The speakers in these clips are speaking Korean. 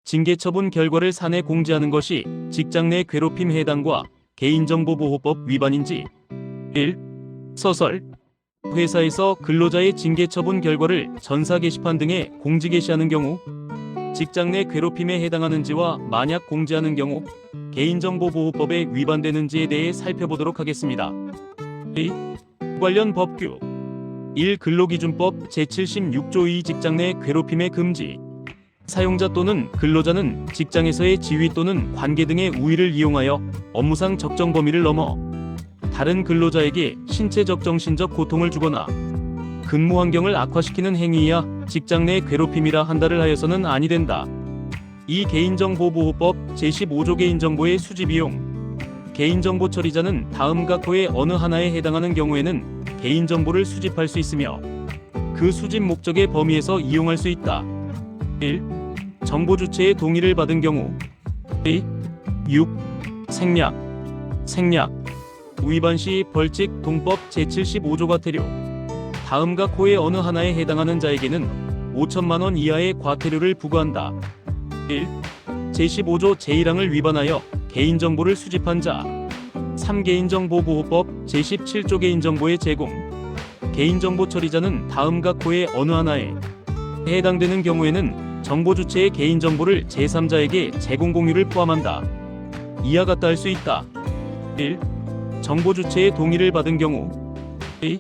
징계처분 결과를 사내 공지하는 것이 직장 내 괴롭힘 해당과 개인정보보호법 위반인지. 1. 서설. 회사에서 근로자의 징계처분 결과를 전사 게시판 등에 공지 게시하는 경우 직장 내 괴롭힘에 해당하는지와 만약 공지하는 경우 개인정보보호법에 위반되는지에 대해 살펴보도록 하겠습니다. 2. 관련 법규. 1. 근로기준법 제76조 2 직장 내 괴롭힘의 금지. 사용자 또는 근로자는 직장에서의 지위 또는 관계 등의 우위를 이용하여 업무상 적정 범위를 넘어 다른 근로자에게 신체적 정신적 고통을 주거나 근무 환경을 악화시키는 행위야 직장 내 괴롭힘이라 한다를 하여서는 아니 된다. 이 개인정보보호법 제15조 개인정보의 수집이용. 개인정보 처리자는 다음과 코의 어느 하나에 해당하는 경우에는 개인정보를 수집할 수 있으며 그 수집 목적의 범위에서 이용할 수 있다. 1. 정보 주체의 동의를 받은 경우. 2. 6. 생략. 위반 시 벌칙 동법 제75조 과태료. 다음과 코의 어느 하나에 해당하는 자에게는 5천만 원 이하의 과태료를 부과한다. 1. 제15조 제1항을 위반하여 개인정보를 수집한 자. 3. 개인정보보호법 제17조 개인정보의 제공. 개인정보 처리자는 다음과 코의 어느 하나에 해당되는 경우에는 정보 주체의 개인정보를 제3자에게 제공 공유를 포함한다. 이와 같다 할 수 있다. 1. 정보 주체의 동의를 받은 경우. 2.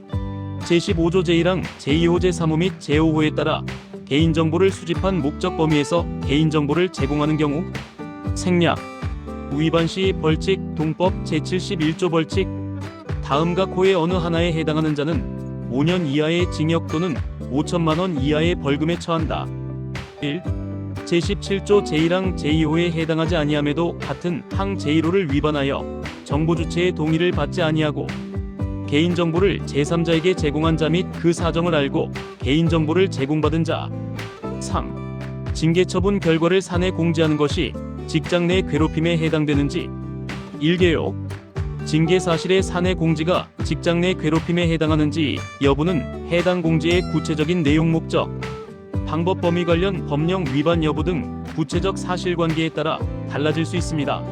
제15조 제1항 제2호 제3호 및 제5호에 따라 개인정보를 수집한 목적 범위에서 개인정보를 제공하는 경우. 생략. 위반 시 벌칙 동법 제71조 벌칙. 다음과 코의 어느 하나에 해당하는 자는 5년 이하의 징역 또는 5천만 원 이하의 벌금에 처한다. 1. 제17조 제1항 제2호에 해당하지 아니함에도 같은 항 제1호를 위반하여 정보 주체의 동의를 받지 아니하고 개인정보를 제3자에게 제공한 자 및 그 사정을 알고 개인정보를 제공받은 자. 3. 징계처분 결과를 사내 공지하는 것이 직장 내 괴롭힘에 해당되는지. 1개요. 징계 사실의 사내 공지가 직장 내 괴롭힘에 해당하는지 여부는 해당 공지의 구체적인 내용 목적, 방법 범위 관련 법령 위반 여부 등 구체적 사실관계에 따라 달라질 수 있습니다.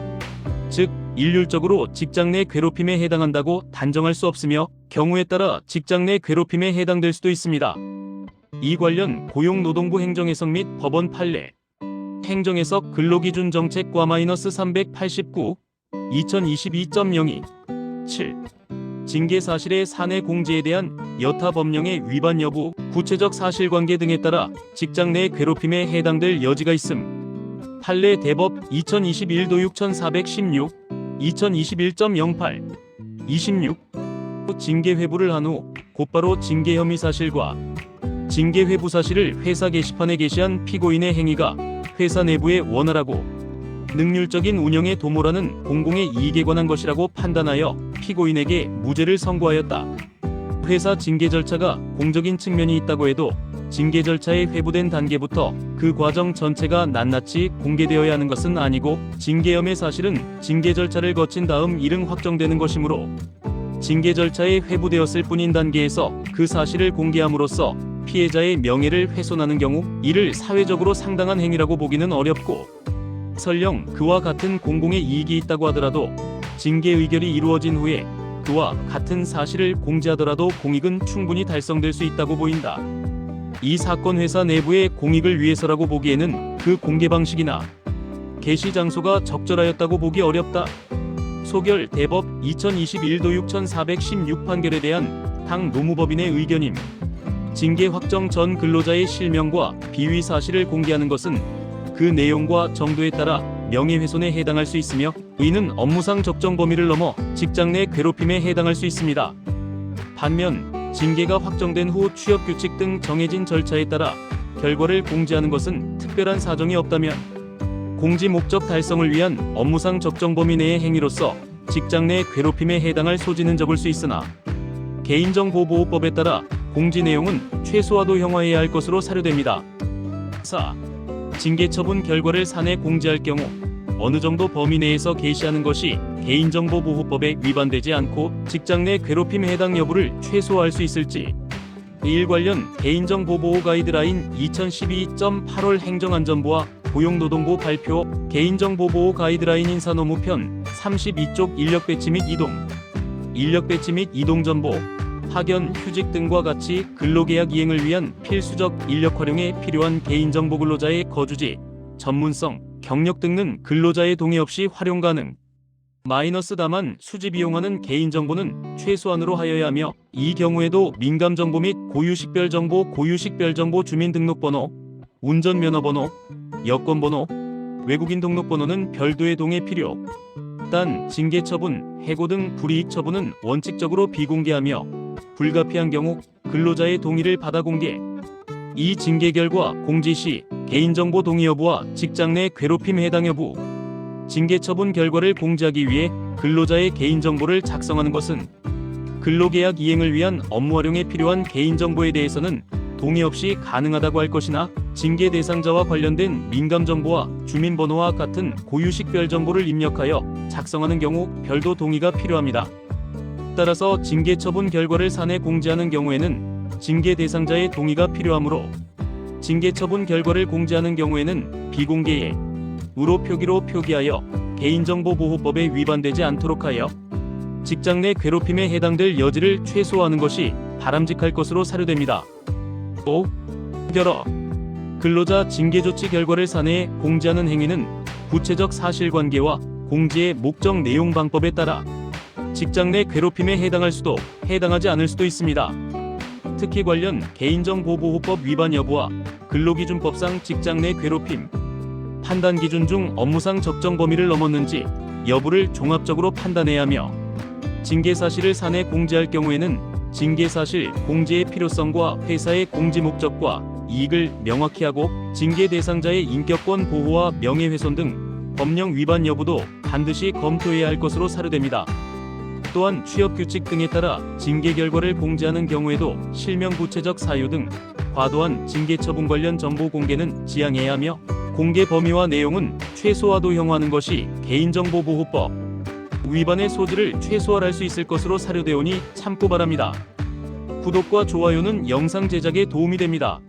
즉, 일률적으로 직장 내 괴롭힘에 해당한다고 단정할 수 없으며 경우에 따라 직장 내 괴롭힘에 해당될 수도 있습니다. 이 관련 고용노동부 행정해석 및 법원 판례 행정해석 근로기준 정책과 -389 2022.02 7. 징계 사실의 사내 공지에 대한 여타 법령의 위반 여부, 구체적 사실관계 등에 따라 직장 내 괴롭힘에 해당될 여지가 있음. 판례 대법 2021도 6416 2021.08 26. 징계 회부를 한 후 곧바로 징계 혐의 사실과 징계 회부 사실을 회사 게시판에 게시한 피고인의 행위가 회사 내부에 원활하고 능률적인 운영에 도모하는 공공의 이익에 관한 것이라고 판단하여 피고인에게 무죄를 선고하였다. 회사 징계 절차가 공적인 측면이 있다고 해도 징계 절차에 회부된 단계부터 그 과정 전체가 낱낱이 공개되어야 하는 것은 아니고 징계혐의 사실은 징계 절차를 거친 다음 일응 확정되는 것이므로 징계 절차에 회부되었을 뿐인 단계에서 그 사실을 공개함으로써 피해자의 명예를 훼손하는 경우 이를 사회적으로 상당한 행위라고 보기는 어렵고 설령 그와 같은 공공의 이익이 있다고 하더라도 징계 의결이 이루어진 후에 그와 같은 사실을 공지하더라도 공익은 충분히 달성될 수 있다고 보인다. 이 사건 회사 내부의 공익을 위해서라고 보기에는 그 공개 방식이나 게시 장소가 적절하였다고 보기 어렵다. 소결 대법 2021도 6416 판결에 대한 당 노무법인의 의견임. 징계 확정 전 근로자의 실명과 비위 사실을 공개하는 것은 그 내용과 정도에 따라 명예훼손에 해당할 수 있으며 이는 업무상 적정 범위를 넘어 직장 내 괴롭힘에 해당할 수 있습니다. 반면 징계가 확정된 후 취업규칙 등 정해진 절차에 따라 결과를 공지하는 것은 특별한 사정이 없다면 공지 목적 달성을 위한 업무상 적정 범위 내의 행위로서 직장 내 괴롭힘에 해당할 소지는 적을 수 있으나 개인정보보호법에 따라 공지 내용은 최소화도 형화해야 할 것으로 사료됩니다. 4. 징계 처분 결과를 사내 공지할 경우 어느 정도 범위 내에서 게시하는 것이 개인정보보호법에 위반되지 않고 직장 내 괴롭힘 해당 여부를 최소화할 수 있을지. 이 일 관련 개인정보보호 가이드라인 2012.8월 행정안전부와 고용노동부 발표 개인정보보호 가이드라인 인사노무편 32쪽 인력배치 및 인력배치 및 이동정보, 파견, 휴직 등과 같이 근로계약 이행을 위한 필수적 인력 활용에 필요한 개인정보 근로자의 거주지, 전문성, 경력 등은 근로자의 동의 없이 활용 가능. 다만 수집 이용하는 개인정보는 최소한으로 하여야 하며 이 경우에도 민감정보 및 고유식별정보 주민등록번호, 운전면허번호, 여권번호, 외국인 등록번호는 별도의 동의 필요. 단 징계처분, 해고 등 불이익 처분은 원칙적으로 비공개하며 불가피한 경우 근로자의 동의를 받아 공개. 이 징계 결과 공지 시 개인정보 동의 여부와 직장 내 괴롭힘 해당 여부, 징계 처분 결과를 공지하기 위해 근로자의 개인정보를 작성하는 것은 근로계약 이행을 위한 업무 활용에 필요한 개인정보에 대해서는 동의 없이 가능하다고 할 것이나 징계 대상자와 관련된 민감정보와 주민번호와 같은 고유식별 정보를 입력하여 작성하는 경우 별도 동의가 필요합니다. 따라서 징계 처분 결과를 사내 공지하는 경우에는 징계 대상자의 동의가 필요하므로 징계 처분 결과를 공지하는 경우에는 비공개의 우로 표기로 표기하여 개인정보보호법에 위반되지 않도록 하여 직장 내 괴롭힘에 해당될 여지를 최소화하는 것이 바람직할 것으로 사료됩니다. 5. 결어 근로자 징계조치 결과를 사내에 공지하는 행위는 구체적 사실관계와 공지의 목적 내용 방법에 따라 직장 내 괴롭힘에 해당할 수도 해당하지 않을 수도 있습니다. 특히 관련 개인정보보호법 위반 여부와 근로기준법상 직장 내 괴롭힘 판단 기준 중 업무상 적정 범위를 넘었는지 여부를 종합적으로 판단해야 하며 징계 사실을 사내 공지할 경우에는 징계 사실 공지의 필요성과 회사의 공지 목적과 이익을 명확히 하고 징계 대상자의 인격권 보호와 명예훼손 등 법령 위반 여부도 반드시 검토해야 할 것으로 사료됩니다. 또한 취업규칙 등에 따라 징계 결과를 공지하는 경우에도 실명 구체적 사유 등 과도한 징계 처분 관련 정보 공개는 지양해야 하며 공개 범위와 내용은 최소화도형화하는 것이 개인정보보호법 위반의 소지를 최소화할 수 있을 것으로 사료되오니 참고 바랍니다. 구독과 좋아요는 영상 제작에 도움이 됩니다.